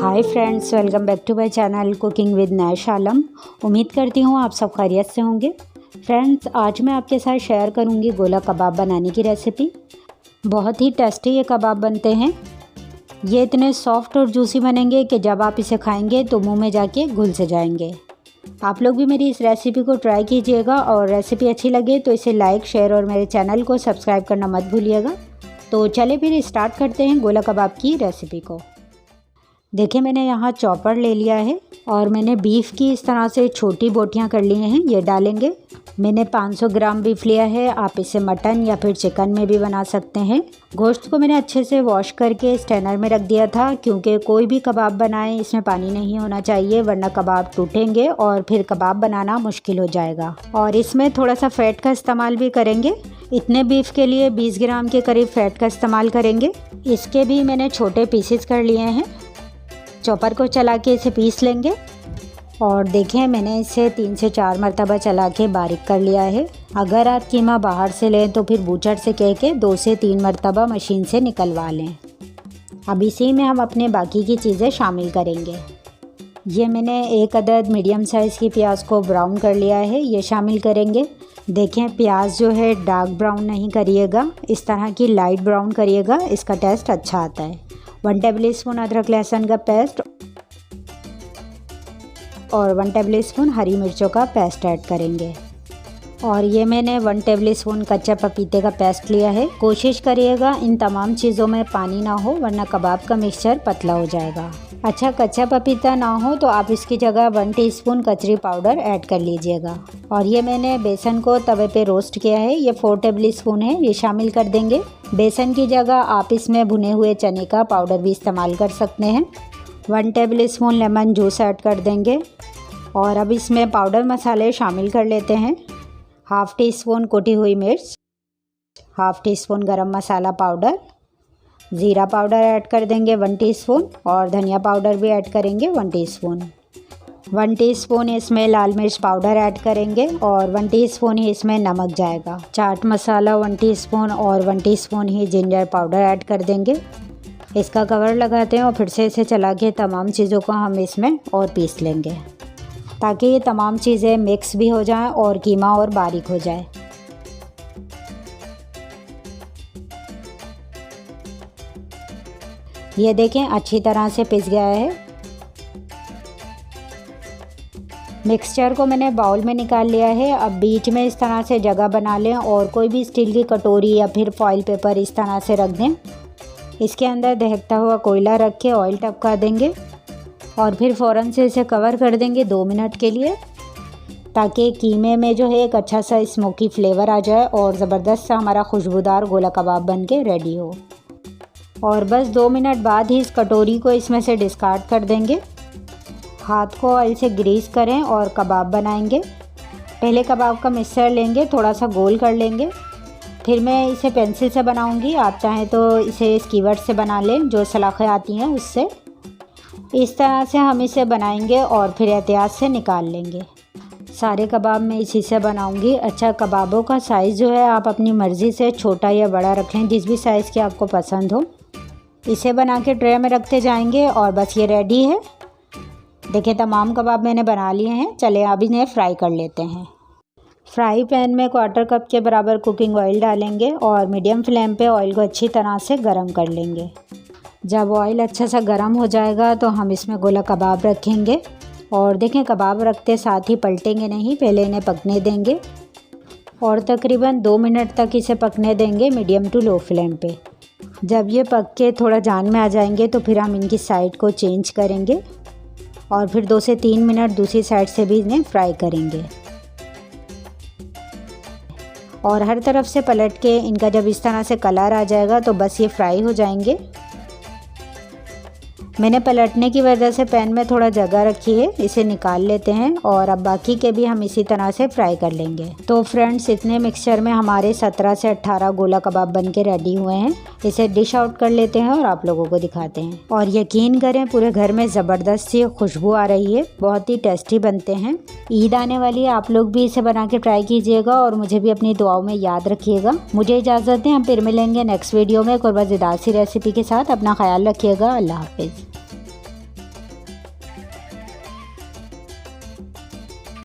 Hi friends, welcome back to my channel cooking with Nash Alam. उम्मीद करती हूँ आप सब खैरियत से होंगे। फ्रेंड्स, आज मैं आपके साथ शेयर करूँगी गोला कबाब बनाने की रेसिपी। बहुत ही टेस्टी ये कबाब बनते हैं। ये इतने सॉफ्ट और जूसी बनेंगे कि जब आप इसे खाएंगे तो मुंह में जाके घुल से जाएंगे। आप लोग भी मेरी इस रेसिपी को ट्राई कीजिएगा और रेसिपी अच्छी लगे तो इसे लाइक, शेयर और मेरे चैनल को सब्सक्राइब करना मत भूलिएगा। तो चलिए फिर स्टार्ट करते हैं गोला कबाब की रेसिपी को। देखिए, मैंने यहाँ चॉपर ले लिया है और मैंने बीफ की इस तरह से छोटी बोटियाँ कर ली हैं। ये डालेंगे। मैंने 500 ग्राम बीफ लिया है। आप इसे मटन या फिर चिकन में भी बना सकते हैं। गोश्त को मैंने अच्छे से वॉश करके स्टैनर में रख दिया था, क्योंकि कोई भी कबाब बनाएं इसमें पानी नहीं होना चाहिए, वरना कबाब टूटेंगे और फिर कबाब बनाना मुश्किल हो जाएगा। और इसमें थोड़ा सा फ़ैट का इस्तेमाल भी करेंगे। इतने बीफ के लिए 20 ग्राम के करीब फ़ैट का इस्तेमाल करेंगे। इसके भी मैंने छोटे पीसेस कर लिए हैं। चॉपर को चला के इसे पीस लेंगे। और देखें, मैंने इसे 3 से 4 मरतबा चला के बारीक कर लिया है। अगर आप कीमा बाहर से लें तो फिर बूचर से कह के 2 से 3 मरतबा मशीन से निकलवा लें। अब इसी में हम अपने बाकी की चीज़ें शामिल करेंगे। ये मैंने 1 अदद मीडियम साइज़ की प्याज को ब्राउन कर लिया है, ये शामिल करेंगे। देखें, प्याज जो है डार्क ब्राउन नहीं करिएगा, इस तरह की लाइट ब्राउन करिएगा, इसका टेस्ट अच्छा आता है। 1 टेबल स्पून अदरक लहसुन का पेस्ट और 1 टेबल स्पून हरी मिर्चों का पेस्ट ऐड करेंगे। और ये मैंने 1 टेबल स्पून कच्चा पपीते का पेस्ट लिया है। कोशिश करिएगा इन तमाम चीज़ों में पानी ना हो, वरना कबाब का मिक्सचर पतला हो जाएगा। अच्छा, कच्चा पपीता ना हो तो आप इसकी जगह 1 टीस्पून कचरी पाउडर ऐड कर लीजिएगा। और ये मैंने बेसन को तवे पे रोस्ट किया है, ये 4 टेबल स्पून है, ये शामिल कर देंगे। बेसन की जगह आप इसमें भुने हुए चने का पाउडर भी इस्तेमाल कर सकते हैं। 1 table spoon lemon juice add कर देंगे। और अब इसमें पाउडर मसाले शामिल कर लेते हैं। 1/2 टीस्पून कुटी हुई मिर्च, 1/2 टीस्पून गरम मसाला पाउडर, ज़ीरा पाउडर ऐड कर देंगे 1 टीस्पून और धनिया पाउडर भी ऐड करेंगे 1 टीस्पून। 1 टीस्पून इसमें लाल मिर्च पाउडर ऐड करेंगे और 1 टीस्पून ही इसमें नमक जाएगा। चाट मसाला 1 टीस्पून और 1 टीस्पून ही जिंजर पाउडर ऐड कर देंगे। इसका कवर लगाते हैं और फिर से इसे चला के तमाम चीज़ों को हम इसमें और पीस लेंगे, ताकि ये तमाम चीज़ें मिक्स भी हो जाएं और कीमा और बारीक हो जाए। ये देखें, अच्छी तरह से पिस गया है। मिक्सचर को मैंने बाउल में निकाल लिया है। अब बीच में इस तरह से जगह बना लें और कोई भी स्टील की कटोरी या फिर फॉइल पेपर इस तरह से रख दें। इसके अंदर दहकता हुआ कोयला रख के ऑयल टपका देंगे और फिर फ़ौरन से इसे कवर कर देंगे 2 मिनट के लिए, ताकि कीमे में जो है एक अच्छा सा स्मोकी फ्लेवर आ जाए और ज़बरदस्त सा हमारा खुशबूदार गोला कबाब बन के रेडी हो। और बस 2 मिनट बाद ही इस कटोरी को इसमें से डिस्कार्ड कर देंगे। हाथ को ऑयल से ग्रीस करें और कबाब बनाएंगे। पहले कबाब का मिक्सचर लेंगे, थोड़ा सा गोल कर लेंगे। फिर मैं इसे पेंसिल से बनाऊंगी, आप चाहें तो इसे स्कीवर्ट से बना लें, जो सलाखें आती हैं उससे। इस तरह से हम इसे बनाएंगे और फिर एहतियात से निकाल लेंगे। सारे कबाब मैं इसी से बनाऊंगी। अच्छा, कबाबों का साइज़ जो है आप अपनी मर्ज़ी से छोटा या बड़ा रखें, जिस भी साइज़ के आपको पसंद हो। इसे बना के ट्रे में रखते जाएंगे और बस ये रेडी है। देखिए, तमाम कबाब मैंने बना लिए हैं। चले अब इन्हें फ्राई कर लेते हैं। फ्राई पैन में 1/4 कप के बराबर कुकिंग ऑयल डालेंगे और मीडियम फ्लेम पे ऑयल को अच्छी तरह से गर्म कर लेंगे। जब ऑयल अच्छा सा गर्म हो जाएगा तो हम इसमें गोला कबाब रखेंगे। और देखें, कबाब रखते साथ ही पलटेंगे नहीं, पहले इन्हें पकने देंगे और तकरीबन 2 मिनट तक इसे पकने देंगे मीडियम टू लो फ्लेम पे। जब ये पक के थोड़ा जान में आ जाएंगे तो फिर हम इनकी साइड को चेंज करेंगे और फिर 2 से 3 मिनट दूसरी साइड से भी इन्हें फ्राई करेंगे। और हर तरफ से पलट के इनका जब इस तरह से कलर आ जाएगा तो बस ये फ्राई हो जाएंगे। मैंने पलटने की वजह से पैन में थोड़ा जगह रखी है, इसे निकाल लेते हैं और अब बाकी के भी हम इसी तरह से फ्राई कर लेंगे। तो फ्रेंड्स, इतने मिक्सचर में हमारे 17 से 18 गोला कबाब बन के रेडी हुए हैं। इसे डिश आउट कर लेते हैं और आप लोगों को दिखाते हैं। और यकीन करें, पूरे घर में ज़बरदस्त सी खुशबू आ रही है। बहुत ही टेस्टी बनते हैं। ईद आने वाली है, आप लोग भी इसे बना के ट्राई कीजिएगा और मुझे भी अपनी दुआओं में याद रखिएगा। मुझे इजाज़त दें, हम फिर मिलेंगे नेक्स्ट वीडियो में एक और मज़ेदार सी रेसिपी के साथ। अपना ख्याल रखिएगा। अल्लाह हाफिज़।